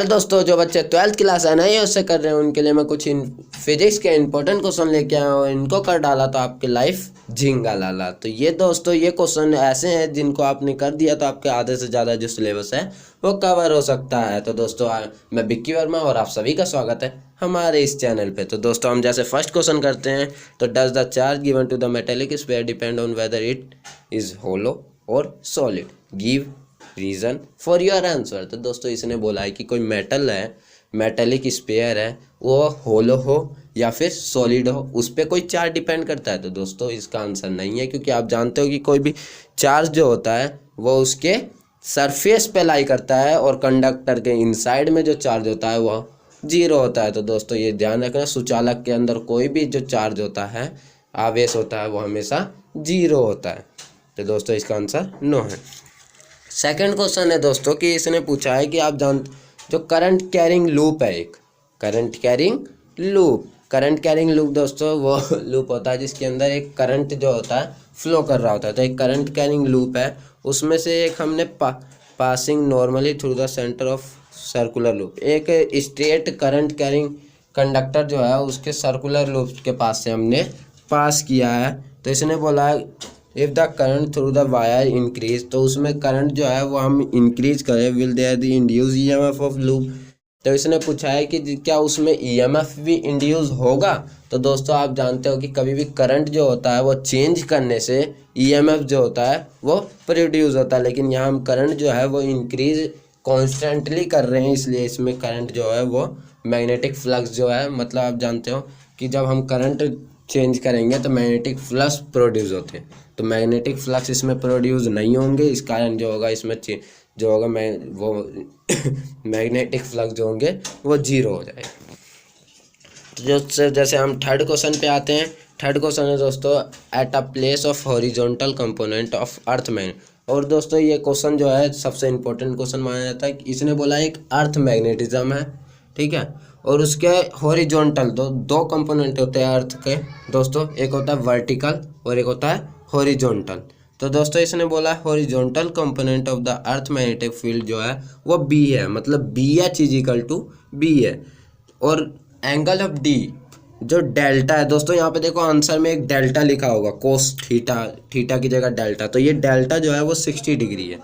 Well दोस्तों, जो बच्चे 12th क्लास है नहीं उससे कर रहे हैं उनके लिए मैं कुछ फिजिक्स के इंपॉर्टेंट क्वेश्चन लेके आया हूँ। इनको कर डाला तो आपकी लाइफ झिंगा लाला। तो ये दोस्तों ये क्वेश्चन ऐसे हैं जिनको आपने कर दिया तो आपके आधे से ज़्यादा जो सिलेबस है वो कवर हो सकता है। तो दोस्तों मैं विक्की वर्मा और आप सभी का स्वागत है हमारे इस चैनल पे। तो दोस्तों हम जैसे फर्स्ट क्वेश्चन करते हैं, तो does the charge given to the metallic sphere depend on whether it is hollow और solid, give reason for your answer. तो दोस्तों इसने बोला है कि कोई मेटल है, मेटेलिक स्फीयर है, वो होलो हो या फिर सॉलिड हो, उस पर कोई चार्ज डिपेंड करता है। तो दोस्तों इसका आंसर नहीं है, क्योंकि आप जानते हो कि कोई भी चार्ज जो होता है वो उसके सरफेस पे लाई करता है और कंडक्टर के इनसाइड में जो चार्ज होता है वह जीरो होता है। तो दोस्तों ये ध्यान रखना, सुचालक के अंदर कोई भी जो चार्ज होता है, आवेश होता है, वो हमेशा जीरो होता है। तो दोस्तों इसका आंसर नो है। सेकंड क्वेश्चन है दोस्तों कि इसने पूछा है कि आप जो करंट कैरिंग लूप है, एक करंट कैरिंग लूप दोस्तों वो लूप होता है जिसके अंदर एक करंट जो होता है फ्लो कर रहा होता है। तो एक करंट कैरिंग लूप है, उसमें से एक हमने passing normally through the centre of circular loop, एक स्ट्रेट करंट कैरिंग कंडक्टर जो है उसके सर्कुलर लूप के पास से हमने पास किया है। तो इसने बोला है if the current through the wire increase, तो उसमें करंट जो है वो हम इंक्रीज करें, will there the induce EMF of loop. तो इसने पूछा है कि क्या उसमें ईएमएफ भी इंड्यूस होगा। तो दोस्तों आप जानते हो कि कभी भी करंट जो होता है वो चेंज करने से ईएमएफ जो होता है वो प्रोड्यूस होता है, लेकिन यहाँ हम करंट जो है वो इंक्रीज कॉन्स्टेंटली कर रहे हैं, इसलिए इसमें करंट जो है वो मैग्नेटिक फ्लक्स जो है, मतलब आप जानते हो कि जब हम करंट चेंज करेंगे तो मैग्नेटिक फ्लक्स प्रोड्यूस होते हैं। तो मैग्नेटिक फ्लक्स इसमें प्रोड्यूस नहीं होंगे, इस कारण जो होगा इसमें जो होगा वो मैग्नेटिक फ्लक्स जो होंगे वो जीरो हो जाएगा। तो जैसे हम थर्ड क्वेश्चन पे आते हैं। थर्ड क्वेश्चन है दोस्तों at a place of horizontal component of earth magnet. और दोस्तों ये क्वेश्चन जो है सबसे इम्पोर्टेंट क्वेश्चन माना जाता है कि इसने बोला एक अर्थ मैग्नेटिज्म है, ठीक है, और उसके हॉरिजॉन्टल दो कंपोनेंट होते हैं अर्थ के दोस्तों, एक होता है वर्टिकल और एक होता है हॉरिजॉन्टल। तो दोस्तों इसने बोला horizontal component of the earth magnetic field जो है वो बी है, मतलब BH is equal to B है। और एंगल ऑफ डी जो डेल्टा है दोस्तों, यहाँ पे देखो आंसर में एक डेल्टा लिखा होगा, कोस थीटा की जगह डेल्टा, तो ये डेल्टा जो है वो 60 डिग्री है।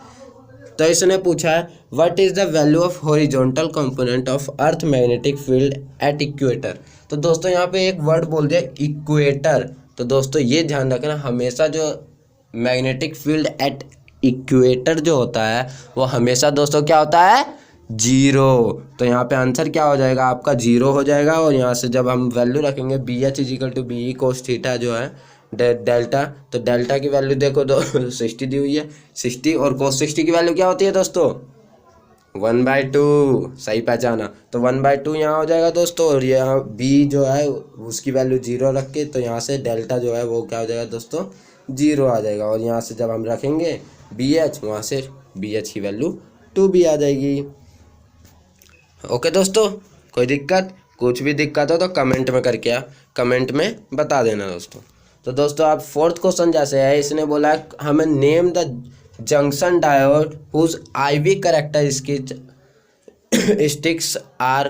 तो इसने पूछा है what is the value of horizontal component of earth magnetic field at equator. तो दोस्तों यहाँ पे एक वर्ड बोल दिया इक्वेटर। तो दोस्तों ये ध्यान रखना, हमेशा जो मैग्नेटिक फील्ड एट इक्वेटर जो होता है वो हमेशा दोस्तों क्या होता है, जीरो। तो यहाँ पे आंसर क्या हो जाएगा आपका, जीरो हो जाएगा। और यहाँ से जब हम वैल्यू रखेंगे BH is equal to BE cos theta जो है डेल्टा, तो डेल्टा की वैल्यू देखो तो 60 दी हुई है, 60, और कोस 60 की वैल्यू क्या होती है दोस्तों 1/2, सही पहचाना। तो 1/2 यहाँ हो जाएगा दोस्तों, और यहाँ B जो है उसकी वैल्यू जीरो रख के, तो यहाँ से डेल्टा जो है वो क्या हो जाएगा दोस्तों, जीरो आ जाएगा। और यहाँ से जब हम रखेंगे BH, वहाँ से BH की वैल्यू 2B आ जाएगी। ओके दोस्तों, कोई दिक्कत, कुछ भी दिक्कत हो तो कमेंट में करके कमेंट में बता देना दोस्तों। तो दोस्तों आप फोर्थ क्वेश्चन जैसे है, इसने बोला हमें name the junction diode whose IV characteristics are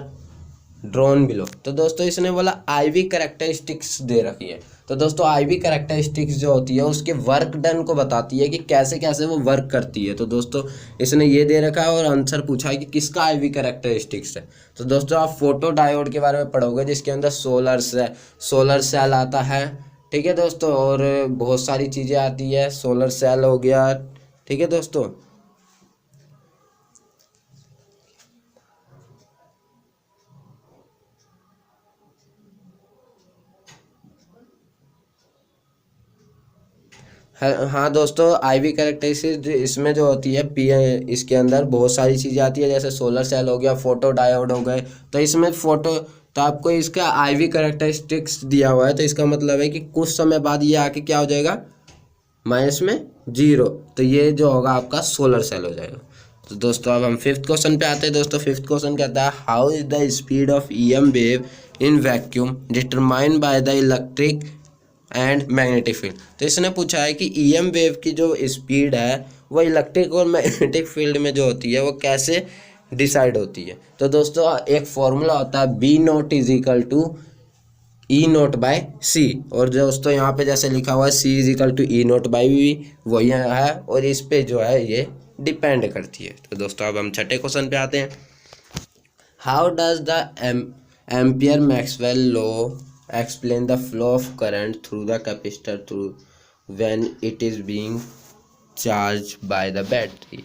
drawn below. तो दोस्तों इसने बोला IV कैरेक्टरिस्टिक्स दे रखी है। तो दोस्तों IV कैरेक्टरिस्टिक्स जो होती है उसके वर्क डन को बताती है कि कैसे कैसे वो वर्क करती है। तो दोस्तों इसने ये दे रखा है और आंसर पूछा है कि किसका IV कैरेक्टरिस्टिक्स है। तो दोस्तों आप फोटो डायोड के बारे में पढ़ोगे जिसके अंदर सोलर सेल आता है, ठीक है दोस्तों, और बहुत सारी चीज़ें आती है, सोलर सेल हो गया, ठीक है दोस्तों। हाँ दोस्तों, IV कैरेक्टरिस्टिक्स इसमें जो होती है इसके अंदर बहुत सारी चीज़ें आती है, जैसे सोलर सेल हो गया, फोटो डायोड हो गए। तो इसमें तो आपको इसका IV कैरेक्टरिस्टिक्स दिया हुआ है, तो इसका मतलब है कि कुछ समय बाद ये आके क्या हो जाएगा, माइनस में जीरो। तो ये जो होगा आपका सोलर सेल हो जाएगा। तो दोस्तों अब हम फिफ्थ क्वेश्चन पे आते हैं दोस्तों। फिफ्थ क्वेश्चन कहता है how is the speed of EM wave in vacuum determined by the electric and magnetic field. तो इसने पूछा है कि EM वेव की जो स्पीड है वो इलेक्ट्रिक और मैग्नेटिक फील्ड में जो होती है वो कैसे डिसाइड होती है। तो दोस्तों एक फॉर्मूला होता है B not is equal to E not by C, और दोस्तों यहाँ पे जैसे लिखा हुआ है C is equal to E not by V, वही है और इस पे जो है ये डिपेंड करती है। तो दोस्तों अब हम छठे क्वेश्चन पे आते हैं। How does the ampere Maxwell law explain the flow of current through the capacitor through when it is being charge by the battery?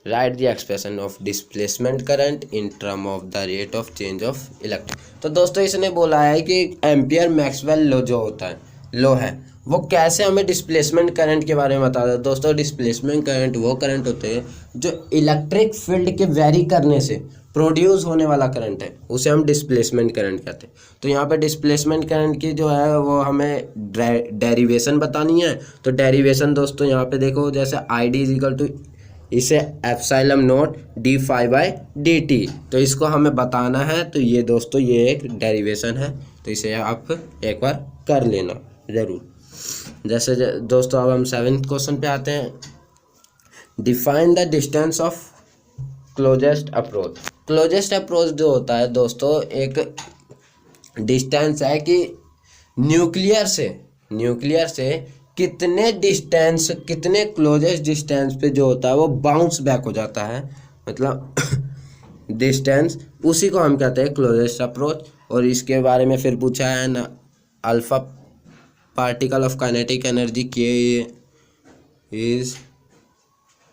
Right the expression of displacement current in term of the rate of change of electron. तो दोस्तों इसने बोला है कि ampere Maxwell law जो होता है law है वो कैसे हमें डिस्प्लेसमेंट करंट के बारे में बताता है। दोस्तों डिस्प्लेसमेंट करंट वो करंट होते हैं जो इलेक्ट्रिक फील्ड के वेरी करने से प्रोड्यूस होने वाला करंट है, उसे हम डिस्प्लेसमेंट करंट कहते हैं। तो यहाँ पे डिस्प्लेसमेंट करंट की जो है वो हमें डेरिवेशन बतानी है। तो डेरिवेशन दोस्तों यहाँ पे देखो, जैसे I D is equal to इसे epsilon not D phi by D T, तो इसको हमें बताना है। तो ये दोस्तों ये एक डेरिवेशन है, तो इसे आप एक बार कर लेना ज़रूर। जैसे दोस्तों अब हम 7th क्वेश्चन पे आते हैं। Define the distance of closest approach. Closest approach जो होता है दोस्तों एक डिस्टेंस है कि न्यूक्लियर से कितने डिस्टेंस, कितने क्लोजेस्ट डिस्टेंस पे जो होता है वो बाउंस बैक हो जाता है, मतलब डिस्टेंस, उसी को हम कहते हैं क्लोजेस्ट अप्रोच। और इसके बारे में फिर पूछा है ना, alpha particle of kinetic energy के is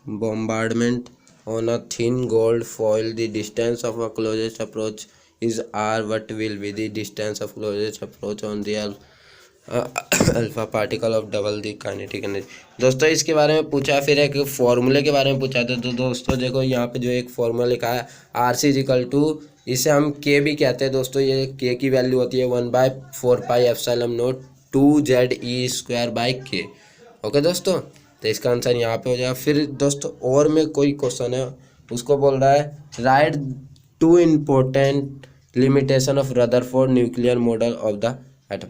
bombardment on a thin gold foil. The distance of a closest approach is r. What will be the distance of closest approach on the alpha particle of double the kinetic energy? दोस्तों इसके बारे में पूछा, फिर एक फॉर्मूले के बारे में पूछा था। तो दोस्तों देखो यहाँ पे जो एक फॉर्मूला लिखा है आर सी इजिकल टू, इसे हम के भी कहते हैं दोस्तों। ये के की वैल्यू होती है 1/4 एप्सिलॉन नॉट 2ZE² बाई के। ओके दोस्तों, तो इसका आंसर यहाँ पे हो जाएगा। फिर दोस्तों और में कोई क्वेश्चन है, उसको बोल रहा है right 2 important limitation of Rutherford nuclear model of the atom.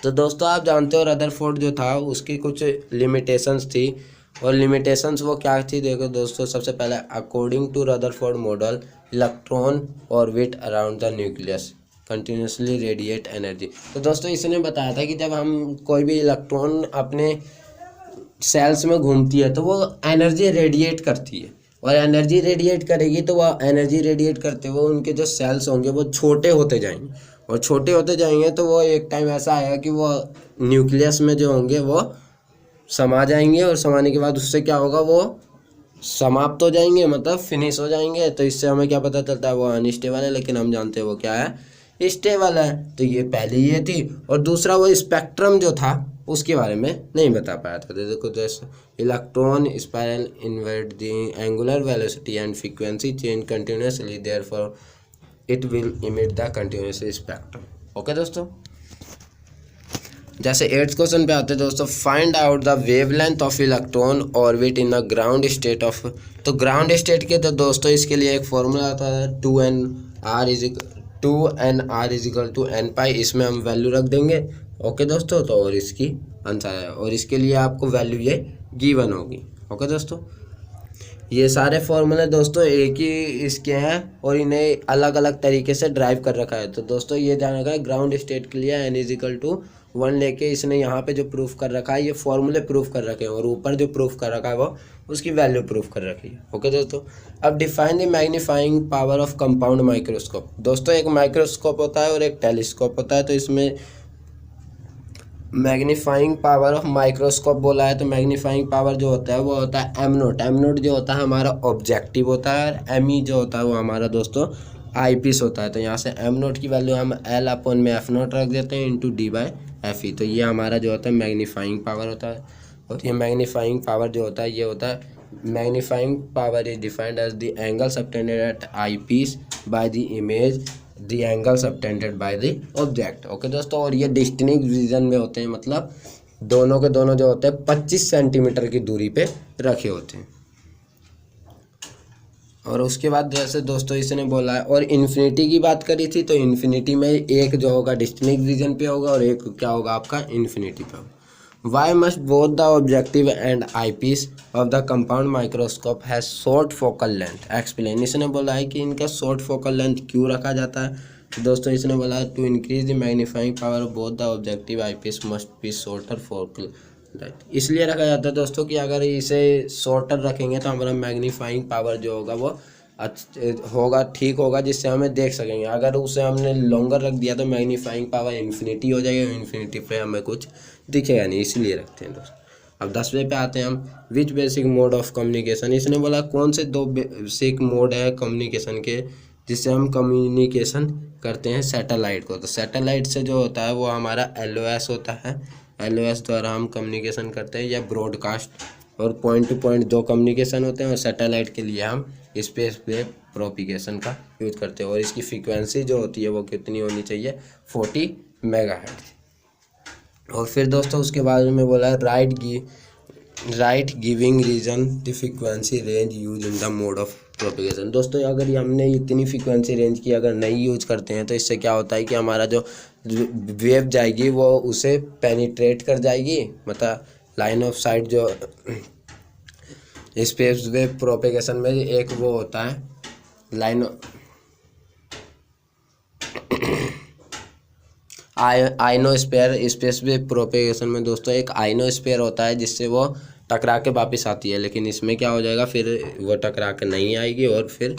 तो दोस्तों आप जानते हो रदरफोर्ड जो था उसकी कुछ लिमिटेशंस थी, और लिमिटेशंस वो क्या थी देखो दोस्तों। सबसे पहले according to Rutherford model electron orbit around the nucleus continuously radiate energy. तो दोस्तों इसने बताया था कि जब हम कोई भी इलेक्ट्रॉन अपने सेल्स में घूमती है तो वो एनर्जी रेडिएट करती है, और एनर्जी रेडिएट करेगी तो वह एनर्जी रेडिएट करते हुए उनके जो सेल्स होंगे वो छोटे होते जाएंगे, और छोटे होते जाएंगे तो वो एक टाइम ऐसा आएगा कि वो न्यूक्लियस में जो होंगे वो समा जाएंगे, और समाने के बाद उससे क्या होगा, वो समाप्त हो जाएंगे, मतलब फिनिश हो जाएंगे। तो इससे हमें क्या पता चलता है, वो अनस्टेबल है, लेकिन हम जानते हैं वो क्या है, स्टेबल है। तो ये पहली ये थी, और दूसरा वो स्पेक्ट्रम जो था उसके बारे में नहीं बता पाया था। देखो जैसे electron spiral inward the angular velocity and frequency change continuously, therefore it will emit the continuous spectrum. Okay दोस्तों, जैसे 8th क्वेश्चन पे आते हैं दोस्तों। Find out the wavelength of electron orbit in the ground state of. तो ground state के तो दोस्तों इसके लिए एक फॉर्मूला आता है 2NR is equal to n pi, इसमें हम वैल्यू रख देंगे। ओके दोस्तों, तो और इसकी आंसर है, और इसके लिए आपको वैल्यू ये गिवन होगी। ओके दोस्तों, ये सारे फॉर्मूले दोस्तों एक ही इसके हैं, और इन्हें अलग अलग तरीके से ड्राइव कर रखा है। तो दोस्तों ये ध्यान रखा है, ग्राउंड स्टेट के लिए n इज इक्वल टू 1 लेके इसने यहाँ पे जो प्रूफ कर रखा है, ये फॉर्मूले प्रूफ कर रखे हैं, और ऊपर जो प्रूफ कर रखा है वो उसकी वैल्यू प्रूफ कर रखी है। ओके दोस्तों, अब define the magnifying power of compound microscope. दोस्तों एक माइक्रोस्कोप होता है और एक टेलीस्कोप होता है, तो इसमें मैग्नीफाइंग पावर ऑफ माइक्रोस्कोप बोला है। तो मैग्नीफाइंग पावर जो होता है वो होता है एम नोट जो होता है हमारा ऑब्जेक्टिव होता है, और एम जो होता है वो हमारा दोस्तों आई पीस होता है। तो यहाँ से एम नोट की वैल्यू हम L/F0 रख देते हैं इंटू D/FE। तो ये हमारा जो होता है मैग्नीफाइंग पावर होता है, और ये मैग्नीफाइंग पावर जो होता है ये होता है magnifying power is defined as the angle subtended at eyepiece by the image the angle subtended by the object. Okay दोस्तों, और ये डिस्टिंक्ट विजन में होते हैं, मतलब दोनों के दोनों जो होते हैं 25 सेंटीमीटर की दूरी पे रखे होते हैं। और उसके बाद जैसे दोस्तों इसने बोला है, और इन्फिनिटी की बात करी थी, तो इन्फिनिटी में एक जो होगा डिस्टिंक्ट रीजन पे होगा और एक क्या होगा आपका इन्फिनिटी पे होगा। Why must both the objective and eyepiece of the compound microscope has short focal length. Explain, इसने बोला है कि इनका शॉर्ट फोकल लेंथ क्यों रखा जाता है। तो दोस्तों इसने बोला to increase the magnifying power of both the objective eyepiece must be shorter focal length. इसलिए रखा जाता है दोस्तों कि अगर इसे शॉर्टर रखेंगे तो हमारा मैग्नीफाइंग पावर जो होगा वो होगा, ठीक होगा, जिससे हमें देख सकेंगे। अगर उसे हमने लॉन्गर रख दिया तो मैग्नीफाइंग पावर इन्फिनिटी हो जाएगी, इन्फिनिटी पे हमें कुछ दिखेगा नहीं, इसलिए रखते हैं दोस्तों। अब 10वें पे आते हैं हम। विच बेसिक मोड ऑफ कम्युनिकेशन, इसने बोला कौन से 2 बेसिक मोड है कम्युनिकेशन के जिससे हम कम्युनिकेशन करते हैं सैटेलाइट को। तो सैटेलाइट से जो होता है वो हमारा LOS होता है, LOS द्वारा हम कम्युनिकेशन करते हैं, या ब्रॉडकास्ट और पॉइंट टू पॉइंट 2 कम्युनिकेशन होते हैं। और सैटेलाइट के लिए हम स्पेस वेव प्रोपिगेशन का यूज करते हैं, और इसकी फ्रीक्वेंसी जो होती है वो कितनी होनी चाहिए, 40 मेगाहर्ट्ज। और फिर दोस्तों उसके बाद में बोला write giving reason the frequency range use in the mode of propagation. दोस्तों अगर हमने इतनी फ्रीक्वेंसी रेंज की अगर नहीं यूज करते हैं तो इससे क्या होता है कि हमारा जो वेव जाएगी वो उसे पेनिट्रेट कर जाएगी, मतलब लाइन ऑफ साइट जो स्पेस वेव प्रोपेगेशन में एक वो होता है line ionosphere, space wave propagation में दोस्तों एक आइनोस्फीयर होता है जिससे वो टकरा के वापस आती है, लेकिन इसमें क्या हो जाएगा, फिर वो टकरा के नहीं आएगी और फिर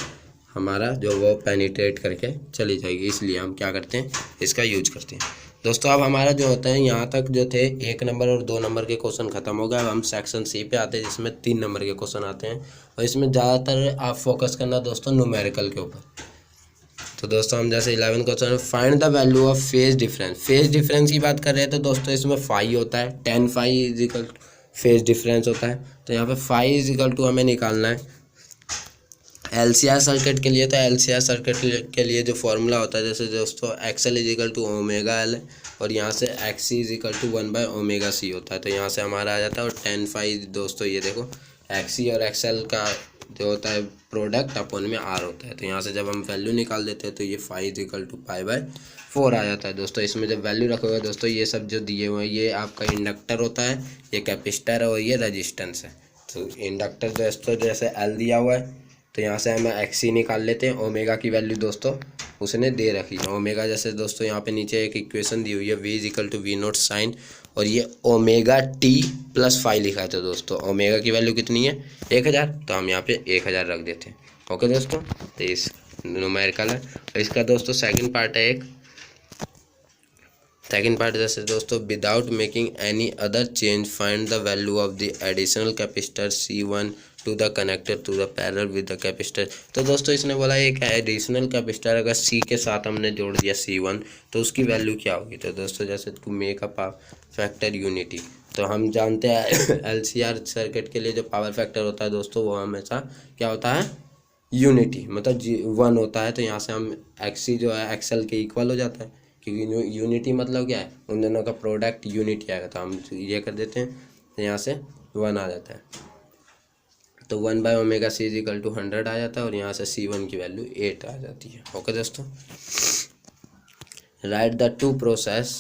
हमारा जो वो पेनिट्रेट करके चली जाएगी। इसलिए हम क्या करते हैं, इसका यूज करते हैं दोस्तों। अब हमारा जो होता है यहाँ तक जो थे 1 नंबर और 2 नंबर के क्वेश्चन खत्म हो गए। अब हम सेक्शन C पे आते हैं जिसमें 3 नंबर के क्वेश्चन आते हैं, और इसमें ज़्यादातर आप फोकस करना दोस्तों न्यूमेरिकल के ऊपर। तो दोस्तों हम जैसे 11 question, find the value of phase difference. Phase difference की बात कर रहे हैं तो दोस्तों इसमें फाई होता है, 10 phi is equal phase difference होता है। तो यहाँ पे फाई इज इक्वल टू हमें निकालना है LCR सर्किट के लिए। तो LCR सर्किट के लिए जो फॉर्मूला होता है, जैसे दोस्तों XL is equal to omega L, और यहाँ से XC इज इक्वल टू 1/ओमेगा C होता है। तो यहाँ से हमारा आ जाता है, और 10 फाई दोस्तों ये देखो XC और XL का जो होता है प्रोडक्ट अपन में R होता है। तो यहाँ से जब हम वैल्यू निकाल देते हैं तो ये 5 इज इक्वल टू π/4 आ जाता है दोस्तों। इसमें जब वैल्यू रखोगे दोस्तों, ये सब जो दिए हुए हैं, ये आपका इंडक्टर होता है, ये कैपेसिटर है, और ये रेजिस्टेंस है। तो इंडक्टर दोस्तों जैसे L दिया हुआ है, तो यहाँ से हमें XC निकाल लेते हैं। ओमेगा की वैल्यू दोस्तों उसने दे रखी है, ओमेगा जैसे दोस्तों यहाँ पे नीचे एक इक्वेशन दी हुई है, V is equal to V0 sine, और ये ओमेगा T प्लस फाई लिखा है। तो दोस्तों ओमेगा की वैल्यू कितनी है, 1000, तो हम यहाँ पे 1000 रख देते हैं। ओके दोस्तों, तो इस न्यूमेरिकल है। और इसका दोस्तों सेकंड पार्ट है, सेकंड पार्ट जैसे दोस्तों, without making any other change find the value of the additional capacitor C1 to the connector to the parallel with the capacitor. तो दोस्तों इसने बोला एक एडिशनल कैपेसिटर अगर C के साथ हमने जोड़ दिया C1 तो उसकी वैल्यू क्या होगी। तो दोस्तों जैसे to make a factor unity, तो हम जानते हैं LCR सर्किट के लिए जो पावर फैक्टर होता है दोस्तों वो हमेशा क्या होता है, यूनिटी, मतलब 1 होता है। तो यहाँ से हम XC जो है XL के इक्वल हो जाता है, क्योंकि यूनिटी मतलब क्या है, उन दोनों का प्रोडक्ट यूनिटी आएगा। तो हम ये कर देते हैं, तो यहाँ से 1 आ जाता है, तो 1/ओमेगा C इज इक्वल टू 100 आ जाता है, और यहाँ से C1 की वैल्यू 8 आ जाती है। ओके दोस्तों, write the 2 process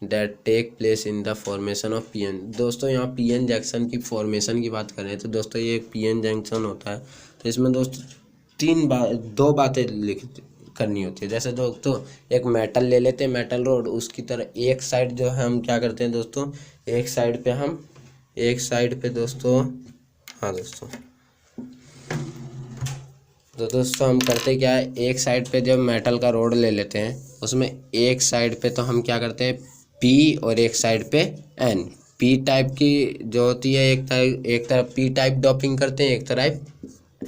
that take place in the formation of PN। दोस्तों यहाँ PN जंक्शन की फॉर्मेशन की बात करें तो दोस्तों ये एक PN जंक्शन होता है। तो इसमें दोस्तों 2 बातें करनी होती है। जैसे दोस्तों एक मेटल ले लेते हैं, मेटल रोड, उसकी तरह एक साइड जो है हम क्या करते हैं दोस्तों, एक साइड पे दोस्तों, हाँ दोस्तों, तो दोस्तों हम करते क्या है, एक साइड पे जब मेटल का रोड ले लेते हैं उसमें एक साइड पे तो हम क्या करते हैं P और एक साइड पे N। P टाइप की जो होती है एक तरफ P टाइप डोपिंग करते हैं, एक तरफ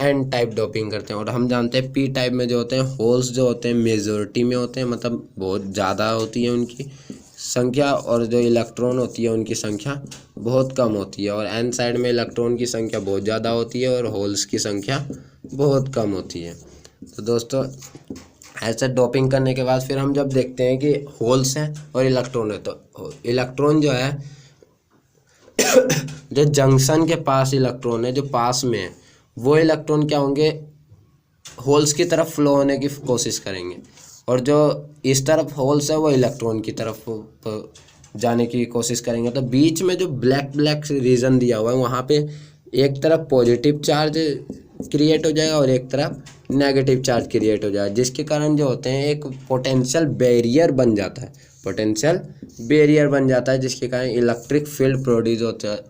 N टाइप डोपिंग करते हैं। और हम जानते हैं P टाइप में जो होते हैं होल्स जो होते हैं मेजॉरिटी में होते हैं, मतलब बहुत ज़्यादा होती है उनकी संख्या, और जो इलेक्ट्रॉन होती है उनकी संख्या बहुत कम होती है। और N साइड में इलेक्ट्रॉन की संख्या बहुत ज़्यादा होती है और होल्स की संख्या बहुत कम होती है। तो दोस्तों ऐसे डोपिंग करने के बाद फिर हम जब देखते हैं कि होल्स हैं और इलेक्ट्रॉन है, तो इलेक्ट्रॉन जो है जो जंक्शन के पास इलेक्ट्रॉन है जो पास में है, वो इलेक्ट्रॉन क्या होंगे, होल्स की तरफ फ्लो होने की कोशिश करेंगे, और जो इस तरफ होल्स है वो इलेक्ट्रॉन की तरफ जाने की कोशिश करेंगे। तो बीच में जो ब्लैक ब्लैक रीजन दिया हुआ है वहाँ पे एक तरफ पॉजिटिव चार्ज क्रिएट हो जाएगा और एक तरफ नेगेटिव चार्ज क्रिएट हो जाएगा, जिसके कारण जो होते हैं एक पोटेंशियल बैरियर बन जाता है, पोटेंशियल बैरियर बन जाता है, जिसके कारण इलेक्ट्रिक फील्ड प्रोड्यूस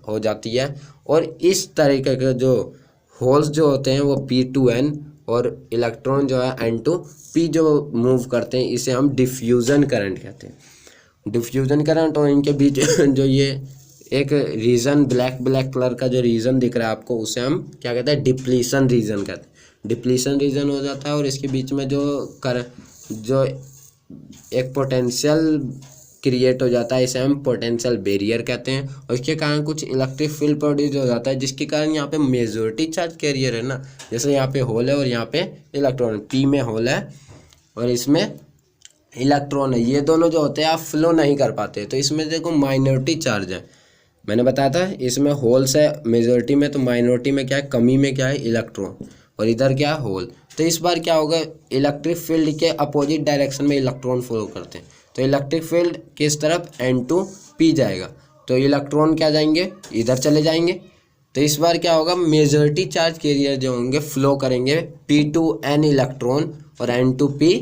हो जाती है। और इस तरीके के जो होल्स जो होते हैं वो P2N और इलेक्ट्रॉन जो है N2P जो मूव करते हैं, इसे हम डिफ्यूज़न करंट कहते हैं। डिफ्यूज़न करंट और इनके बीच जो ये एक रीजन ब्लैक ब्लैक कलर का जो रीजन दिख रहा है आपको, उसे हम क्या कहते हैं, डिप्लीशन रीजन कहते हैं। डिप्लीशन रीजन हो जाता है और इसके बीच में जो एक पोटेंशियल क्रिएट हो जाता है, इसे हम पोटेंशियल बैरियर कहते हैं। और इसके कारण कुछ इलेक्ट्रिक फील्ड प्रोड्यूस हो जाता है, जिसके कारण यहाँ पे मेजॉरिटी चार्ज कैरियर है ना, जैसे यहाँ पे होल है और यहाँ पे इलेक्ट्रॉन, P में होल है और इसमें इलेक्ट्रॉन है, ये दोनों जो होते हैं आप फ्लो नहीं कर पाते। तो इसमें देखो माइनॉरिटी चार्ज है, मैंने बताया था इसमें होल्स है मेजॉरिटी में, तो माइनॉरिटी में क्या है, कमी में क्या है, इलेक्ट्रॉन, और इधर क्या है, होल। तो इस बार क्या होगा, इलेक्ट्रिक फील्ड के अपोजिट डायरेक्शन में इलेक्ट्रॉन फ्लो करते हैं, तो इलेक्ट्रिक फील्ड किस तरफ, N2P जाएगा, तो इलेक्ट्रॉन क्या जाएंगे, इधर चले जाएंगे। तो इस बार क्या होगा, मेजॉरिटी चार्ज कैरियर जो होंगे फ्लो करेंगे P2N इलेक्ट्रॉन और N2P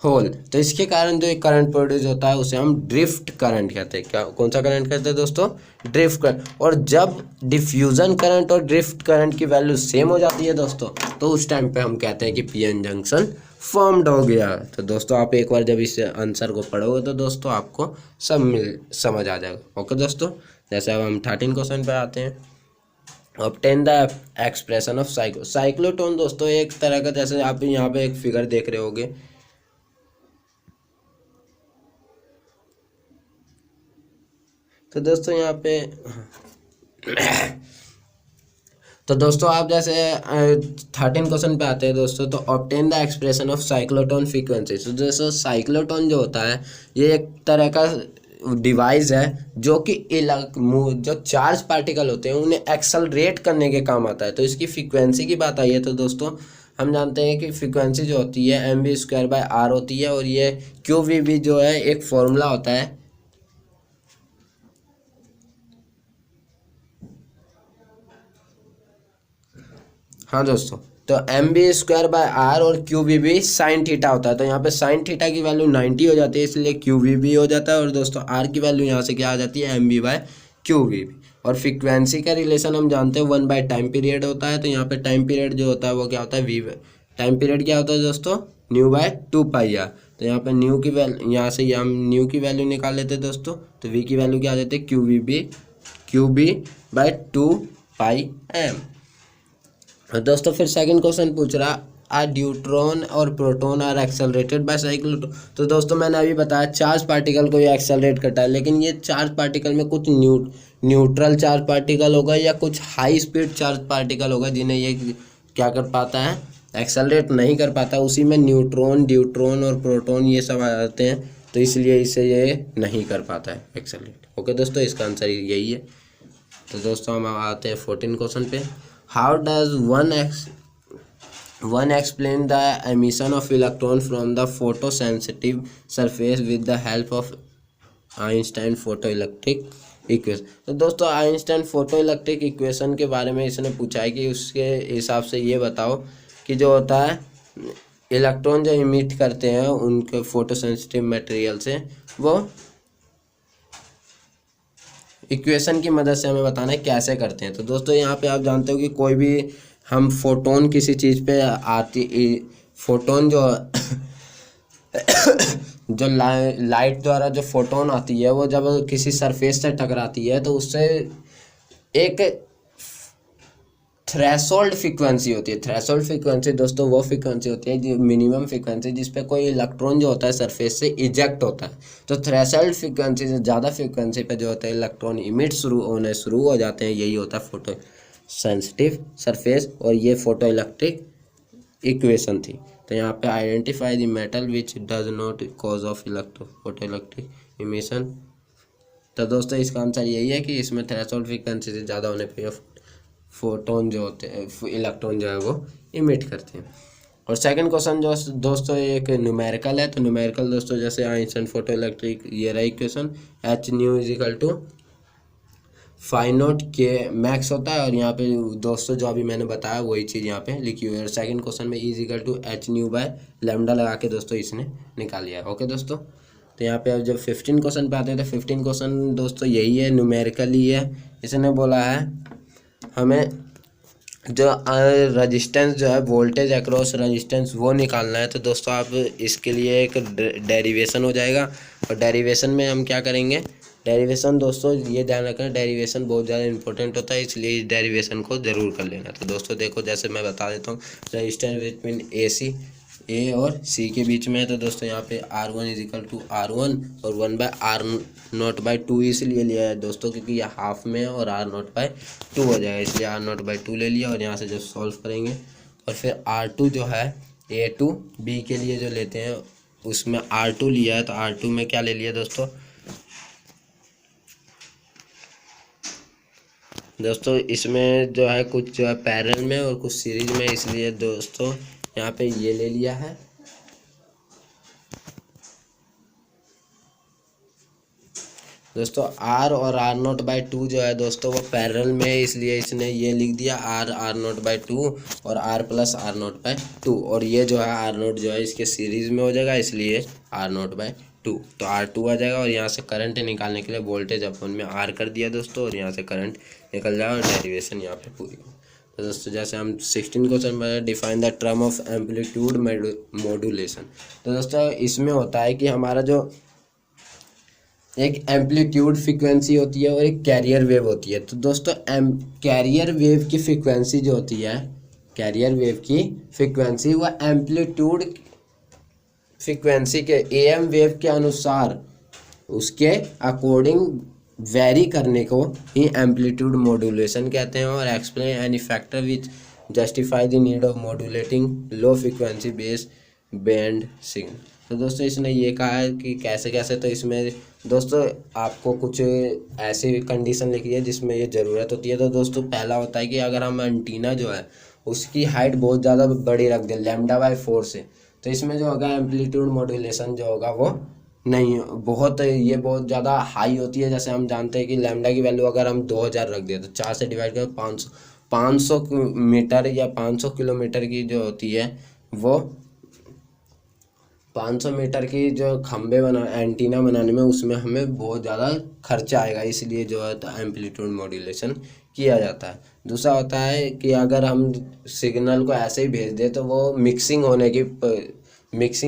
होल। तो इसके कारण जो एक करंट प्रोड्यूस होता है उसे हम ड्रिफ्ट करंट कहते हैं। क्या, कौन सा करंट कहते हैं दोस्तों, ड्रिफ्ट करंट। और जब डिफ्यूजन करंट और ड्रिफ्ट करंट की वैल्यू सेम हो जाती है दोस्तों, तो उस टाइम पे हम कहते हैं कि पीएन जंक्शन फॉर्म्ड हो गया। तो दोस्तों आप एक बार जब इस आंसर को पढ़ोगे तो दोस्तों आपको सब समझ आ जाएगा। ओके दोस्तों, जैसे अब हम 13 क्वेश्चन पे आते हैं। Obtain the expression of cyclotron. दोस्तों एक तरह का, जैसे आप यहाँ पे एक फिगर देख रहे होगे, तो दोस्तों यहाँ पे तो दोस्तों आप जैसे 13 क्वेश्चन पे आते हैं दोस्तों। तो obtain the expression of cyclotron frequency. तो दोस्तों साइक्लोटोन जो होता है ये एक तरह का डिवाइस है जो कि जो चार्ज पार्टिकल होते हैं उन्हें एक्सेलरेट करने के काम आता है। तो इसकी फ्रीक्वेंसी की बात आई है तो दोस्तों हम जानते हैं कि फ्रीक्वेंसी जो होती है mv²/r होती है, और ये QVB जो है एक फॉर्मूला होता है। हाँ दोस्तों, तो mv²/r और QVB साइन थीटा होता है। तो यहाँ पे साइन थीटा की वैल्यू 90 हो जाती है, इसलिए QVB हो जाता है। और दोस्तों r की वैल्यू यहाँ से क्या आ जाती है, mv/QVB। और फ्रीक्वेंसी का रिलेशन हम जानते हैं 1 टाइम पीरियड होता है। तो यहाँ पे टाइम पीरियड जो होता है वो क्या होता है, v। टाइम पीरियड क्या होता है दोस्तों, ν/2πr। तो यहाँ पे न्यू की वैल्यू, यहाँ से हम न्यू की वैल्यू निकाल लेते हैं दोस्तों। तो v की वैल्यू क्या आ जाती है, QB/2πm। दोस्तों फिर सेकंड क्वेश्चन पूछ रहा, आ ड्यूट्रॉन और प्रोटॉन आर एक्सेलरेटेड बाय साइक्लोटोन। तो दोस्तों मैंने अभी बताया चार्ज पार्टिकल को ये एक्सेलरेट करता है, लेकिन ये चार्ज पार्टिकल में कुछ न्यूट्रल चार्ज पार्टिकल होगा या कुछ हाई स्पीड चार्ज पार्टिकल होगा जिन्हें ये क्या कर पाता है, एक्सेलरेट नहीं कर पाता। उसी में न्यूट्रॉन, ड्यूट्रॉन और प्रोटॉन ये सब आ जाते हैं, तो इसलिए इसे ये नहीं कर पाता है एक्सेलरेट। ओके दोस्तों, इसका आंसर यही है। तो दोस्तों हम आते हैं 14 क्वेश्चन पे। How does one explain the emission of electron from the photosensitive surface with the help of Einstein photoelectric equation? तो दोस्तों आइंस्टाइन फोटोइलेक्ट्रिक इक्वेशन के बारे में इसने पूछा है कि उसके हिसाब से ये बताओ कि जो होता है इलेक्ट्रॉन जो इमिट करते हैं उनके फोटोसेंसिटिव मटेरियल से, वो इक्वेशन की मदद से हमें बताना है कैसे करते हैं। तो दोस्तों यहाँ पे आप जानते हो कि कोई भी हम फोटोन किसी चीज़ पे फोटोन जो जो लाइट द्वारा जो फोटोन आती है वो जब किसी सरफेस से टकराती है तो उससे एक थ्रेशोल्ड फ्रीक्वेंसी होती है। थ्रेशोल्ड फ्रीक्वेंसी दोस्तों वो फ्रीक्वेंसी होती है जो मिनिमम फ्रीक्वेंसी जिस पे कोई इलेक्ट्रॉन जो होता है सरफेस से इजेक्ट होता है। तो थ्रेशोल्ड फ्रीक्वेंसी से ज़्यादा फ्रीक्वेंसी पे जो होता है इलेक्ट्रॉन इमिट होने शुरू हो जाते हैं, यही होता है फोटो सेंसिटिव सरफेस। और ये फोटो इलेक्ट्रिक इक्वेशन थी। तो यहाँ पे identify the metal which does not cause of photo electric emission. तो दोस्तों इसका आंसर यही है कि इसमें थ्रेशोल्ड फ्रीक्वेंसी से ज़्यादा होने पर फोटोन जो होते हैं, इलेक्ट्रॉन जो है वो इमिट करते हैं। और सेकंड क्वेश्चन जो दोस्तों एक न्यूमेरिकल है, तो न्यूमेरिकल दोस्तों जैसे आइंस्टाइन फोटो इलेक्ट्रिक, ये रहा equation, H nu is equal to phi naught K max होता है, और यहाँ पे दोस्तों जो अभी मैंने बताया वही चीज़ यहाँ पे लिखी हुई है। और सेकंड क्वेश्चन में is equal to H nu by lambda लगा के दोस्तों इसने निकाल लिया है। ओके दोस्तों, तो यहाँ पे अब जब 15 क्वेश्चन पे आते हैं तो 15 क्वेश्चन दोस्तों यही है, न्यूमेरिकल ही है। इसने बोला है हमें जो रजिस्टेंस जो है वोल्टेज अक्रॉस रजिस्टेंस वो निकालना है। तो दोस्तों आप इसके लिए एक डेरिवेशन हो जाएगा, और डेरिवेशन में हम क्या करेंगे, डेरिवेशन दोस्तों ये ध्यान रखना, डेरिवेशन बहुत ज़्यादा इंपॉर्टेंट होता है, इसलिए इस डेरिवेशन को ज़रूर कर लेना। तो दोस्तों देखो, जैसे मैं बता देता हूँ, रजिस्टेंस बिटवीन ए और सी के बीच में है। तो दोस्तों यहाँ पे R1 is equal to R1 और 1/R0/2 इसलिए लिया है दोस्तों क्योंकि ये हाफ में है, और R0/2 हो जाएगा, इसलिए R0/2 ले लिया। और यहाँ से जब सॉल्व करेंगे और फिर R2 जो है A2 B के लिए जो लेते हैं उसमें R2 लिया है, तो R2 में क्या ले लिया दोस्तों इसमें जो है कुछ जो है पैरेलल में और कुछ सीरीज में, इसलिए दोस्तों यहाँ पे ये ले लिया है। दोस्तों R और R0/2 जो है दोस्तों वो पैरेलल में है, इसलिए इसने ये लिख दिया R/0/2 और R + R0/2, और ये जो है R0 जो है इसके सीरीज में हो जाएगा, इसलिए R0/2, तो R2 आ जाएगा। और यहाँ से करंट निकालने के लिए वोल्टेज अपन में R कर दिया दोस्तों, और यहाँ से करंट निकल जाएगा, और डेरिवेशन यहाँ पे पूरी। तो दोस्तों जैसे हम 16 क्वेश्चन में define the term of amplitude modulation. तो दोस्तों इसमें होता है कि हमारा जो एक एम्पलीट्यूड फ्रीक्वेंसी होती है और एक कैरियर वेव होती है। तो दोस्तों कैरियर वेव की फ्रीक्वेंसी जो होती है, कैरियर वेव की फ्रीक्वेंसी वह एम्पलीट्यूड फ्रीक्वेंसी के एम वेव के अनुसार उसके अकॉर्डिंग वेरी करने को ही एम्पलीट्यूड मॉड्यूलेशन कहते हैं। और explain any factor which justify the need of modulating low frequency base band signal. तो दोस्तों इसने ये कहा है कि कैसे कैसे, तो इसमें दोस्तों आपको कुछ ऐसी कंडीशन लिखी है जिसमें ये ज़रूरत होती है। तो दोस्तों पहला होता है कि अगर हम एंटीना जो है उसकी हाइट बहुत ज़्यादा बड़ी रख दें λ/4 से, तो इसमें जो होगा एम्पलीट्यूड मॉड्यूलेशन जो होगा वो नहीं, ये बहुत ज़्यादा हाई होती है। जैसे हम जानते हैं कि लैम्डा की वैल्यू अगर हम 2000 रख दें तो 4 से डिवाइड कर 500 मीटर या 500 किलोमीटर की जो होती है वो 500 मीटर की जो खंबे एंटीना बनाने में उसमें हमें बहुत ज़्यादा खर्चा आएगा, इसलिए जो है एम्पलीट्यूड मॉड्यूलेशन किया जाता है। दूसरा होता है कि अगर हम सिग्नल को ऐसे ही भेज दें तो वो मिक्सिंग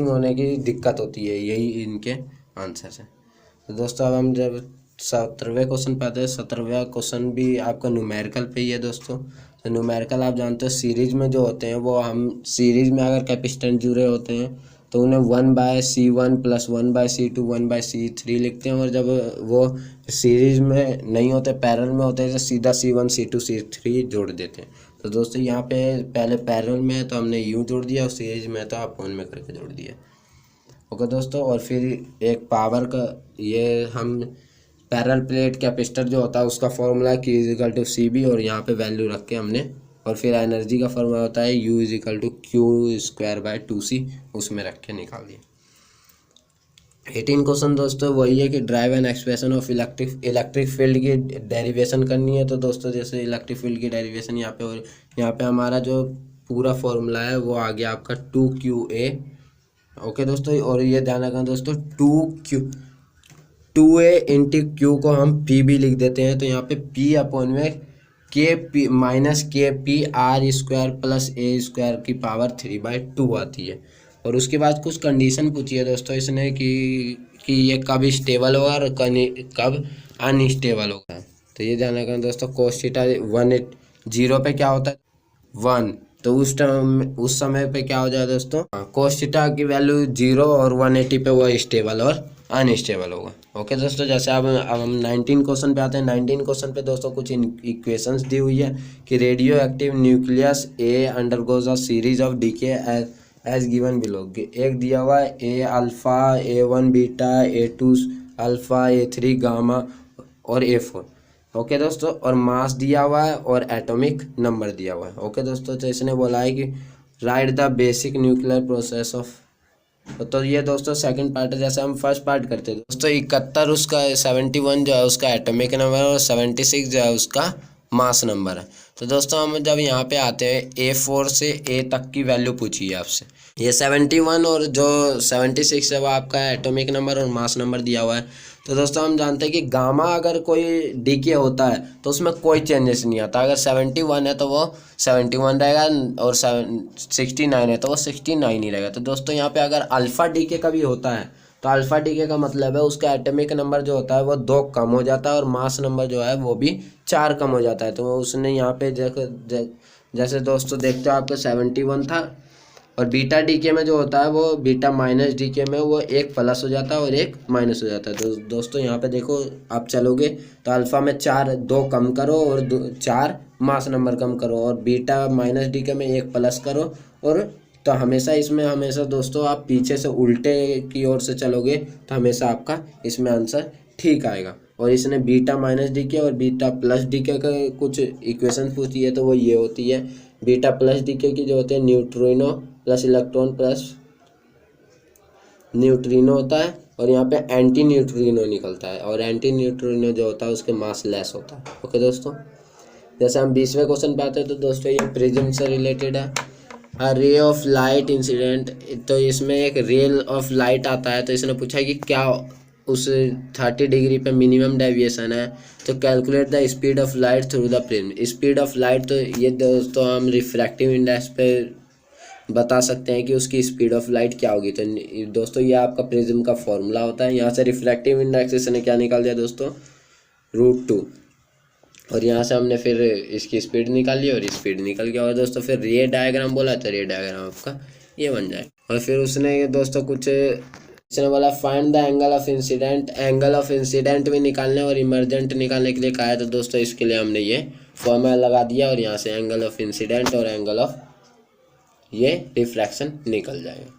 होने की दिक्कत होती है, यही इनके आंसर है। तो दोस्तों अब हम जब 17वें क्वेश्चन पे आते हैं, 17वां क्वेश्चन भी आपका न्यूमेरिकल पे ही है दोस्तों। तो न्यूमेरिकल आप जानते हो सीरीज में जो होते हैं वो हम सीरीज में अगर कैपेसिटेंस जुड़े होते हैं तो उन्हें 1/C1 + 1/C2 1/C3 लिखते हैं, और जब वो सीरीज में नहीं होते पैरेलल में होते हैं तो सीधा C1 C2 C3 जोड़ देते हैं। तो दोस्तों यहाँ पे पहले पैरेलल में है तो हमने यूँ जोड़ दिया, और सीरीज में तो आप फोन में करके जोड़ दिया। ओके दोस्तों, और फिर एक पावर का ये हम पैरेलल प्लेट कैपेसिटर जो होता है उसका फॉर्मूला Q = CB, और यहाँ पे वैल्यू रख के हमने, और फिर एनर्जी का फॉर्मूला होता है U = Q²/2C, उसमें रख के निकाल दिया। 18 क्वेश्चन दोस्तों वही है कि drive and expression of electric field की डेरिवेशन करनी है। तो दोस्तों जैसे इलेक्ट्रिक फील्ड की डेरिवेशन यहाँ पे, और यहाँ पे हमारा जो पूरा फॉर्मूला है वो आ गया आपका 2QA। ओके दोस्तों, और ये ध्यान रखना दोस्तों 2A × Q को हम P भी लिख देते हैं, तो यहाँ पे P/में KP - KPR² + A² 3/2 आती है। और उसके बाद कुछ कंडीशन पूछी है दोस्तों इसने कि ये कब स्टेबल होगा और कब अनस्टेबल होगा। तो ये ध्यान रखना दोस्तों, cos थीटा 180 पे क्या होता है 1, तो उस समय पे क्या हो जाएगा दोस्तों, cos थीटा की वैल्यू 0 और 180 पे वो स्टेबल और अनस्टेबल होगा। ओके दोस्तों, जैसे अब हम 19 क्वेश्चन पे आते हैं। 19 क्वेश्चन पे दोस्तों कुछ इक्वेशंस दी हुई है कि radioactive nucleus A undergoes a series of decay as given below. एक दिया हुआ है A-अल्फा, A1 beta, A2 alpha, A3 gamma और A4। ओके दोस्तों, और मास दिया हुआ है और एटॉमिक नंबर दिया हुआ है। ओके दोस्तों, तो इसने बोला है कि right the basic nuclear process of. तो ये दोस्तों सेकंड पार्ट है। जैसे हम फर्स्ट पार्ट करते हैं दोस्तों, 71 उसका, 71 जो है उसका एटॉमिक नंबर है और 76 जो है उसका मास नंबर है। तो दोस्तों हम जब यहाँ पे आते हैं A4 से A तक की वैल्यू पूछी है आपसे। ये 71 और जो 76 है वो आपका एटॉमिक नंबर और मास नंबर दिया हुआ है। तो दोस्तों हम जानते हैं कि गामा अगर कोई डीके होता है तो उसमें कोई चेंजेस नहीं आता। अगर 71 है तो वो 71 रहेगा और 69 है तो वो 69 ही रहेगा। तो दोस्तों यहाँ पे अगर अल्फ़ा डीके का भी होता है तो अल्फ़ा डीके का मतलब है उसका एटॉमिक नंबर जो होता है वो 2 कम हो जाता है और मास नंबर जो है वो भी 4 कम हो जाता है। तो उसने यहाँ पे जैसे दोस्तों देखते हो आपका 71 था और बीटा डीके में जो होता है वो बीटा माइनस डीके में वो एक प्लस हो जाता है और एक माइनस हो जाता है। तो दोस्तों यहाँ पे देखो आप चलोगे तो अल्फ़ा में 4 2 कम करो और 4 मास नंबर कम करो और बीटा माइनस डीके में एक प्लस करो। और तो हमेशा इसमें हमेशा दोस्तों आप पीछे से उल्टे की ओर से चलोगे तो हमेशा आपका इसमें आंसर ठीक आएगा। और इसने बीटा माइनस डीके और बीटा प्लस डीके का कुछ इक्वेशन पूछी है तो वो ये होती है। बीटा प्लस डीके की जो होते हैं neutrino plus electron plus neutrino होता है और यहाँ पे एंटी न्यूट्रिनो निकलता है और एंटी न्यूट्रिनो जो होता है उसके मास लेस होता है। ओके दोस्तों, जैसे हम 20वें क्वेश्चन पे आते हैं तो दोस्तों ये प्रिज्म से रिलेटेड है। अ रे ऑफ लाइट इंसिडेंट, तो इसमें एक रे ऑफ लाइट आता है। तो इसने पूछा है कि क्या उस 30 डिग्री पे मिनिमम डेविएशन है। तो calculate the speed of light through the prism. Speed of light तो ये दोस्तों हम रिफ्रैक्टिव इंडेक्स पे बता सकते हैं कि उसकी स्पीड ऑफ लाइट क्या होगी। तो दोस्तों ये आपका प्रिज्म का फॉर्मूला होता है। यहाँ से रिफ्रैक्टिव इंडेक्स इसने क्या निकाल दिया दोस्तों, √2 और यहाँ से हमने फिर इसकी स्पीड निकाल ली और स्पीड निकल गया। और दोस्तों फिर रे डायग्राम बोला तो रे डायग्राम आपका ये बन जाए। और फिर उसने दोस्तों कुछ इसने बोला find the angle of incident. Angle of incident भी निकालने और इमरजेंट निकालने के लिए कहा है। तो दोस्तों इसके लिए हमने ये फॉर्मूला लगा दिया और यहाँ से एंगल ऑफ इंसिडेंट और एंगल ऑफ ये रिफ्रैक्शन निकल जाएगा।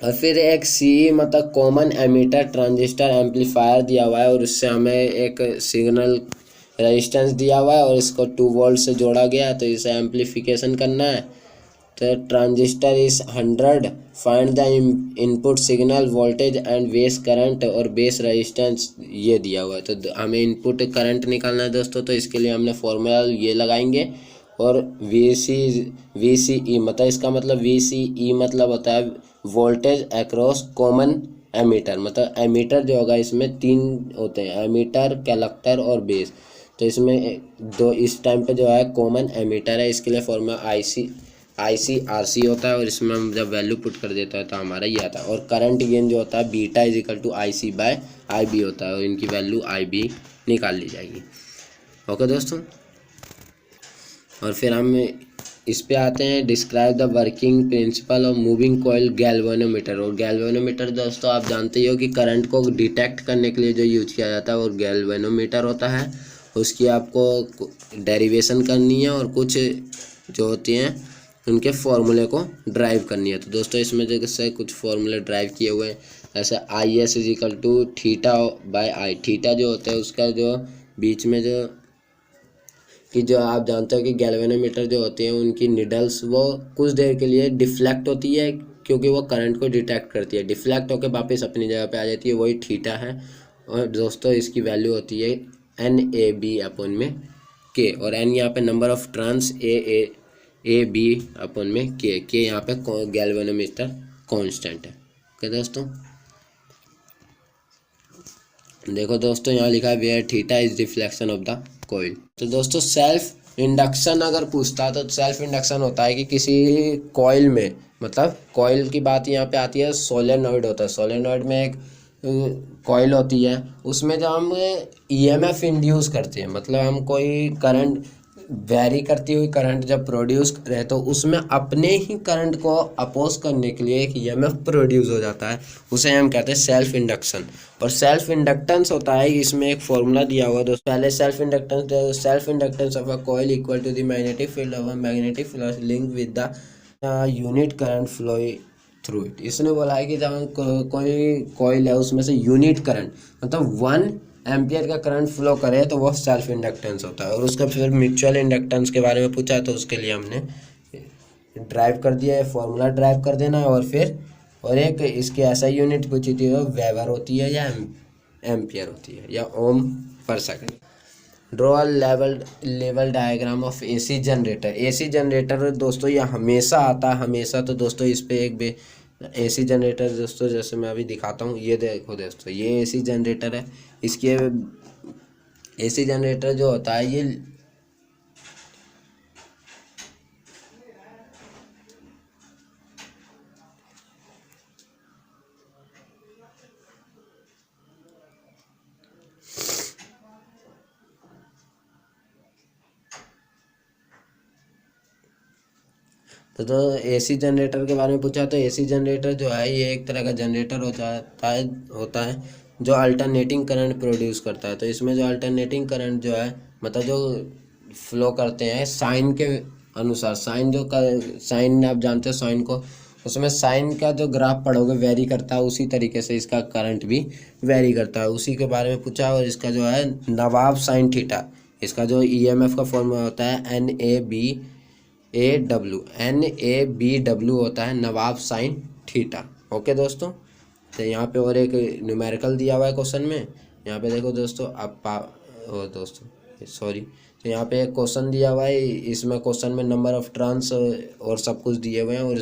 और फिर एक सी मतलब कॉमन एमिटर ट्रांजिस्टर एम्पलीफायर दिया हुआ है और उससे हमें एक सिग्नल रेजिस्टेंस दिया हुआ है और इसको 2 वोल्ट से जोड़ा गया है। तो इसे एम्पलीफिकेशन करना है। तो transistor is 100, find the input signal voltage and base current और बेस रेजिस्टेंस ये दिया हुआ है। तो हमें इनपुट करंट निकालना है दोस्तों। तो इसके लिए हमने फॉर्मूला ये लगाएंगे और VCE मतलब इसका मतलब VCE मतलब होता है वोल्टेज अक्रॉस कॉमन एमीटर। मतलब एमीटर जो होगा इसमें 3 होते हैं, एमीटर, कलेक्टर और बेस। तो इसमें दो इस टाइम पे जो है कॉमन एमीटर है। इसके लिए फॉर्मूला IC/RC होता है और इसमें हम जब वैल्यू पुट कर देता है तो हमारा ये आता है। और करंट गेन जो होता है बीटा = IC/IB होता है और इनकी वैल्यू IB निकाल ली जाएगी। ओके दोस्तों, और फिर हम इस पे आते हैं describe the working principle of moving coil galvanometer. और गैल्वेनोमीटर दोस्तों आप जानते ही हो कि करंट को डिटेक्ट करने के लिए जो यूज किया जाता है वो गैल्वेनोमीटर होता है। उसकी आपको डेरिवेशन करनी है और कुछ जो होती हैं उनके फॉर्मूले को ड्राइव करनी है। तो दोस्तों इसमें जैसे कुछ फॉर्मूले ड्राइव किए हुए हैं, ऐसे IS = θ/I। थीटा जो होता है उसका जो बीच में जो आप जानते हो कि गैल्वेनोमीटर जो होते हैं उनकी निडल्स वो कुछ देर के लिए डिफ्लेक्ट होती है क्योंकि वो करंट को डिटेक्ट करती है। डिफ्लेक्ट होकर वापस अपनी जगह पे आ जाती है, वही थीटा है। और दोस्तों इसकी वैल्यू होती है NAB/K और N यहाँ पे नंबर ऑफ टर्न्स, AB/K यहाँ पे गैल्वेनोमीटर कांस्टेंट है। ओके दोस्तों, देखो दोस्तों यहाँ लिखा है where theta is reflection of the coil. तो दोस्तों सेल्फ इंडक्शन अगर पूछता है तो सेल्फ इंडक्शन होता है कि किसी कॉइल में, मतलब कॉइल की बात यहाँ पे आती है, सोलेनॉइड होता है। सोलेनॉइड में एक कॉइल होती है, उसमें जब हम EMF इंड्यूस करते हैं, मतलब हम कोई करंट वेरी करती हुई करंट जब प्रोड्यूस करे तो उसमें अपने ही करंट को अपोज करने के लिए एक EMF प्रोड्यूस हो जाता है, उसे हम कहते हैं सेल्फ इंडक्शन। और सेल्फ इंडक्टेंस होता है, इसमें एक फॉर्मूला दिया हुआ है दोस्तों। पहले self inductance of a coil equal to the magnetic field of a magnetic field link with the unit current flow through it. इसने बोला है कि जब हम कोई कॉइल है उसमें से यूनिट करंट मतलब 1 एम्पियर का करंट फ्लो करे तो वो सेल्फ इंडक्टेंस होता है। और उसका फिर म्यूचुअल इंडक्टेंस के बारे में पूछा तो उसके लिए हमने ड्राइव कर दिया है, फॉर्मूला ड्राइव कर देना है, और एक इसकी एसआई यूनिट पूछी थी, वो वेबर होती है या एम्पियर होती है या ओम पर second. Draw a level diagram of AC generator. AC generator दोस्तों ये हमेशा आता है, हमेशा। तो दोस्तों इस पे एक एसी जनरेटर दोस्तों जैसे मैं अभी दिखाता हूँ, ये देखो दोस्तों, ये एसी जनरेटर है। इसके एसी जनरेटर जो होता है ये तो एसी जनरेटर के बारे में पूछा। तो एसी जनरेटर जो है ये एक तरह का जनरेटर होता है जो अल्टरनेटिंग करंट प्रोड्यूस करता है। तो इसमें जो अल्टरनेटिंग करंट जो है मतलब जो फ्लो करते हैं साइन के अनुसार, साइन आप जानते हैं साइन को, उसमें साइन का जो ग्राफ पढ़ोगे वेरी करता है, उसी तरीके से इसका करंट भी वेरी करता है, उसी के बारे में पूछा। और इसका जो है नवाब साइन थीटा, इसका जो ईएमएफ का फॉर्मूला होता है NABW होता है नवाब साइन थीटा। ओके दोस्तों, तो यहाँ पे और एक न्यूमेरिकल दिया हुआ है क्वेश्चन में। यहाँ पे देखो दोस्तों, तो यहाँ पे एक क्वेश्चन दिया हुआ है, इसमें क्वेश्चन में नंबर ऑफ टर्न्स और सब कुछ दिए हुए हैं, और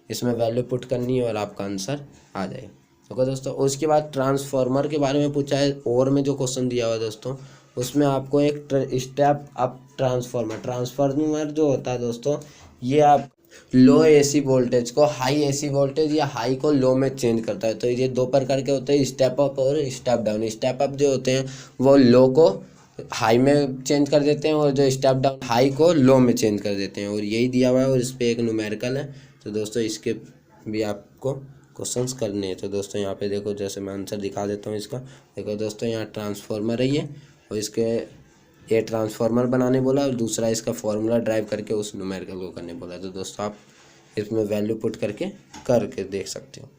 इसमें वैल्यू पुट करनी है और आपका आंसर आ जाएगा। ओके दोस्तों, उसके बाद ट्रांसफार्मर के बारे में पूछा है, और में जो क्वेश्चन दिया हुआ है दोस्तों उसमें आपको एक स्टेप अप ट्रांसफार्मर जो होता है दोस्तों, ये आप लो एसी वोल्टेज को हाई एसी वोल्टेज या हाई को लो में चेंज करता है। तो ये दो प्रकार के होते हैं, स्टेप अप और स्टेप डाउन। स्टेप अप जो होते हैं वो लो को हाई में चेंज कर देते हैं, और जो स्टेप डाउन हाई को लो में चेंज कर देते हैं, और यही दिया हुआ है। और इस पर एक न्यूमेरिकल है, तो दोस्तों इसके भी आपको क्वेश्चंस करने हैं। तो दोस्तों यहाँ पे देखो, जैसे मैं आंसर दिखा देता हूँ इसका। देखो दोस्तों, यहाँ ट्रांसफार्मर है ये, और इसके ये ट्रांसफार्मर बनाने बोला, और दूसरा इसका फॉर्मूला ड्राइव करके उस न्यूमेरिकल को करने बोला। तो दोस्तों आप इसमें वैल्यू पुट करके देख सकते हो।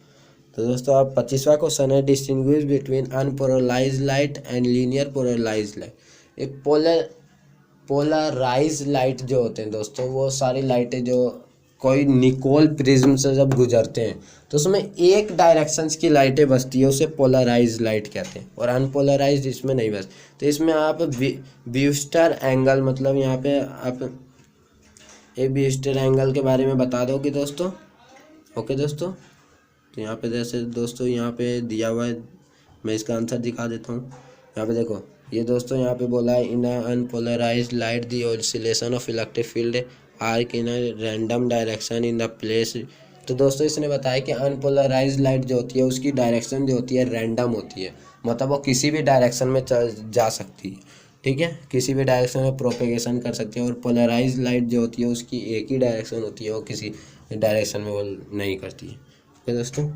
तो दोस्तों आप 25वां क्वेश्चन है, distinguish between unpolarised light and linear polarised light. एक पोलराइज्ड लाइट जो होते हैं दोस्तों, वो सारी लाइटें जो कोई निकोल प्रिज्म से जब गुजरते हैं तो उसमें एक डायरेक्शंस की लाइटें बसती है, उसे पोलराइज्ड लाइट कहते हैं, और अनपोलराइज्ड इसमें नहीं बस। तो इसमें आप ब्यूस्टर एंगल, मतलब यहाँ पे आप ब्यूस्टर एंगल के बारे में बता दोगे दोस्तों। ओके दोस्तों, तो यहाँ पे जैसे दोस्तों यहाँ पे दिया हुआ है, मैं इसका आंसर दिखा देता हूँ। यहाँ पे देखो, ये दोस्तों यहाँ पे बोला है, in unpolarised light the oscillation of electric field are in random direction in the place. तो दोस्तों इसने बताया कि अनपोलराइज्ड लाइट जो होती है उसकी डायरेक्शन जो होती है रैंडम होती है, मतलब वो किसी भी डायरेक्शन में जा सकती है, ठीक है, किसी भी डायरेक्शन में प्रोपेगेशन कर सकती है। और पोलराइज्ड लाइट जो होती है उसकी एक ही डायरेक्शन होती है, वो किसी डायरेक्शन में वो नहीं करती है। ओके दोस्तों,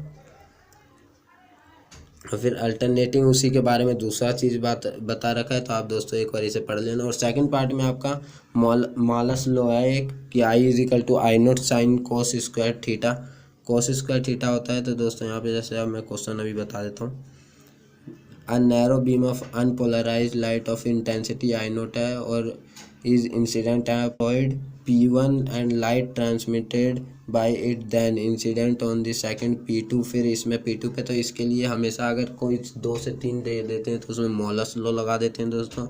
और फिर अल्टरनेटिंग उसी के बारे में दूसरा चीज़ बता रखा है, तो आप दोस्तों एक बार इसे पढ़ लेना। और सेकंड पार्ट में आपका मॉलस लॉ है एक, कि I=I0 sine cos square theta. Cos square theta होता है। तो दोस्तों यहाँ पे जैसे अब मैं क्वेश्चन अभी बता देता हूँ। A narrow beam of unpolarised light of intensity I0 है, और is incident point P1 and light transmitted by it then incident on the second P2। फिर इसमें P2 पे, तो इसके लिए हमेशा अगर कोई 2 से 3 दे देते हैं तो उसमें मॉलस लॉ लगा देते हैं दोस्तों।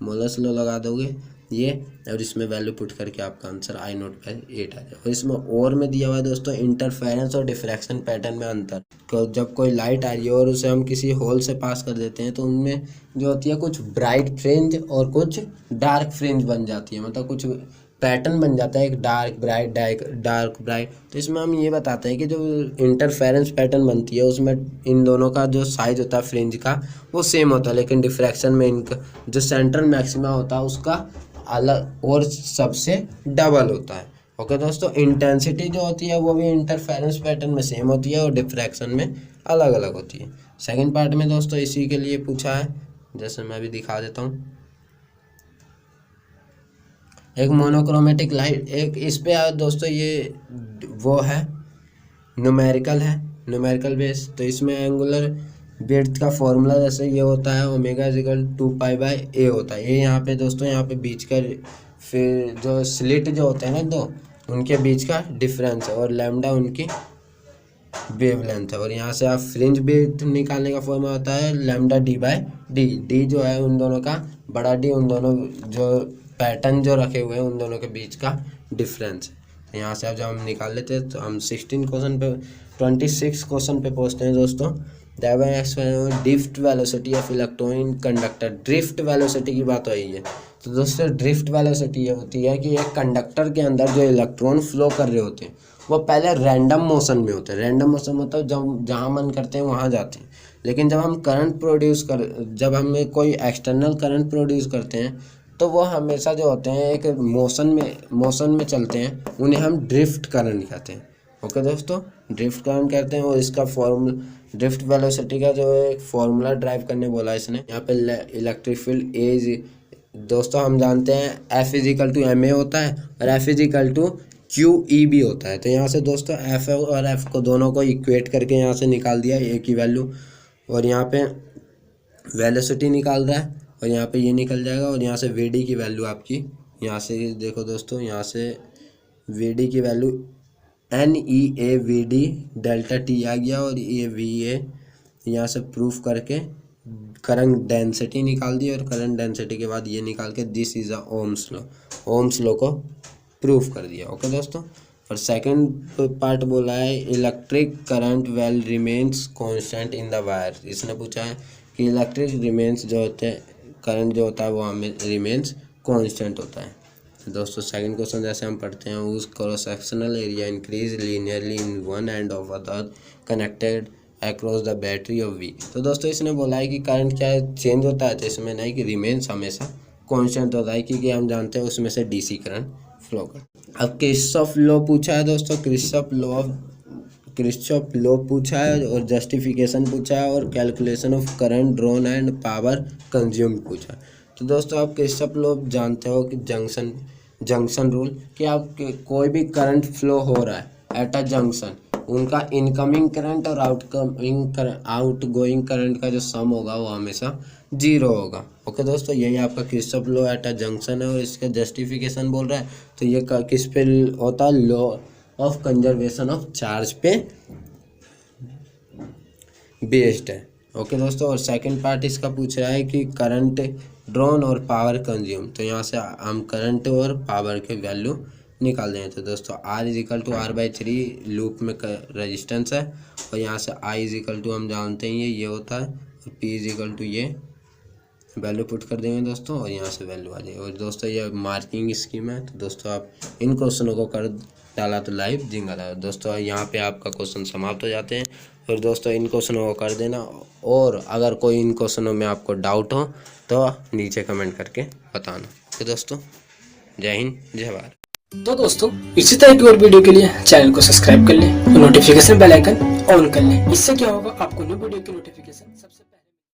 मॉलस लॉ लगा दोगे ये, और इसमें वैल्यू पुट करके आपका आंसर I0 पे 8 आ जाए। और इसमें और में दिया हुआ है दोस्तों, इंटरफेरेंस और डिफ्रैक्शन पैटर्न में अंतर। जब कोई लाइट आ रही है और उसे हम किसी होल से पास कर देते हैं तो उनमें जो होती है कुछ ब्राइट फ्रिंज और कुछ डार्क फ्रिंज बन जाती है, मतलब कुछ पैटर्न बन जाता है, एक डार्क ब्राइट। तो इसमें हम ये बताते हैं कि जो इंटरफेरेंस पैटर्न बनती है उसमें इन दोनों का जो साइज होता है फ्रिंज का वो सेम होता है, लेकिन डिफ्रैक्शन में इनका जो सेंट्रल मैक्सिमा होता है उसका अलग और सबसे डबल होता है। ओके दोस्तों, इंटेंसिटी जो होती है वो भी इंटरफेरेंस पैटर्न में सेम होती है और डिफ्रैक्शन में अलग अलग होती है। सेकंड पार्ट में दोस्तों इसी के लिए पूछा है, जैसे मैं भी दिखा देता हूँ। एक मोनोक्रोमेटिक लाइट, एक इस पे दोस्तों ये वो है न्यूमेरिकल बेस। तो इसमें एंगुलर विड्थ का फॉर्मूला जैसे ये होता है ω=2π/a होता है। ये यहाँ पे दोस्तों, यहाँ पे बीच का फिर जो स्लिट जो होते हैं ना, उनके बीच का डिफरेंस है, और लैम्डा उनकी वेवलेंथ है। और यहाँ से आप फ्रिंज विड्थ निकालने का फॉर्मूला होता है lambda D by D. D जो है उन दोनों का, बड़ा डी उन दोनों जो पैटर्न जो रखे हुए हैं उन दोनों के बीच का डिफरेंस है। यहाँ से आप जब हम निकाल लेते हैं तो हम 26 क्वेश्चन पे पहुँचते हैं दोस्तों। Drift velocity of electron in conductor. Drift velocity की बात हो रही है। तो दोस्तों ड्रिफ्ट वेलोसिटी ये होती है कि एक कंडक्टर के अंदर जो इलेक्ट्रॉन फ्लो कर रहे होते हैं वो पहले रैंडम मोशन में होते हैं। रैंडम मोशन मतलब जब जहाँ मन करते हैं वहाँ जाते हैं। लेकिन जब हम कोई एक्सटर्नल करंट प्रोड्यूस करते हैं तो वो हमेशा जो होते हैं एक मोशन में चलते हैं, उन्हें हम ड्रिफ्ट करंट कहते हैं। ओके दोस्तों, ड्रिफ्ट करंट कहते हैं। और इसका फॉर्मूला ड्रिफ्ट वेलोसिटी का जो एक फॉर्मूला ड्राइव करने बोला इसने। यहाँ पे इलेक्ट्रिक फील्ड ए दोस्तों हम जानते हैं F equal to M A होता है और F equal to Q E भी होता है। तो यहाँ से दोस्तों F और F को दोनों को इक्वेट करके यहाँ से निकाल दिया ए की वैल्यू, और यहाँ पे वेलोसिटी निकाल रहा है और यहाँ पे ये निकल जाएगा। और यहाँ से वी डी की वैल्यू आपकी यहाँ से देखो दोस्तों, यहाँ से वी डी की वैल्यू NEAVD डेल्टा टी आ गया, और ये VA यहाँ से प्रूफ करके करंट डेंसिटी निकाल दी। और करंट डेंसिटी के बाद ये निकाल के this is a Ohm's law को प्रूफ कर दिया। ओके दोस्तों, और सेकंड पार्ट बोला है electric current well remains constant in the wire. इसने पूछा है कि इलेक्ट्रिक रिमेन्स जो होते हैं, करंट जो होता है वो हमें रिमेन्स कांस्टेंट होता है। तो दोस्तों सेकंड क्वेश्चन जैसे हम पढ़ते हैं, उस cross sectional area increase linearly in one end of other connected across the battery of V. तो दोस्तों इसने बोला है कि करंट क्या है, चेंज होता है, तो इसमें नहीं कि रिमेन्स हमेशा कांस्टेंट होता है, क्योंकि हम जानते हैं उसमें से डीसी करंट फ्लो कर। अब किरचॉफ लॉ पूछा है दोस्तों, किरचॉफ लॉ पूछा है और जस्टिफिकेशन पूछा है और calculation of current drawn and power consume पूछा है। तो दोस्तों आप किरचॉफ लॉ जानते हो कि जंक्शन रूल, कि आप कोई भी करंट फ्लो हो रहा है एट अ जंक्शन, उनका इनकमिंग करंट और आउटगोइंग करंट का जो सम होगा वो हमेशा 0 होगा। ओके दोस्तों, यही आपका Kirchhoff law at a junction है। और इसका जस्टिफिकेशन बोल रहा है तो ये किस पे होता है, law of conservation of charge पे बेस्ड है। ओके दोस्तों, और सेकंड पार्ट इसका पूछ रहा है कि करंट ड्रॉन और पावर कंज्यूम। तो यहाँ से हम करंट और पावर के वैल्यू निकाल देंगे। तो दोस्तों R equal to R/3 loop में रेजिस्टेंस है, और यहाँ से I इजिकल टू हम जानते हैं ये होता है, और P इजिकल टू ये वैल्यू पुट कर देंगे दोस्तों, और यहाँ से वैल्यू आ जाएगी। और दोस्तों ये मार्किंग स्कीम है। तो दोस्तों आप इन क्वेश्चनों को कर डाला तो लाइव जिंगल है दोस्तों। यहाँ पे आपका क्वेश्चन समाप्त हो जाते हैं। और दोस्तों इन क्वेश्चनों को कर देना, और अगर कोई इन क्वेश्चनों में आपको डाउट हो तो नीचे कमेंट करके बताना। तो दोस्तों जय हिंद जय भारत। तो दोस्तों इसी तरह की और वीडियो के लिए चैनल को सब्सक्राइब कर लें और नोटिफिकेशन बेल आइकन ऑन कर लें। इससे क्या होगा, आपको न्यू वीडियो की नोटिफिकेशन सबसे पहले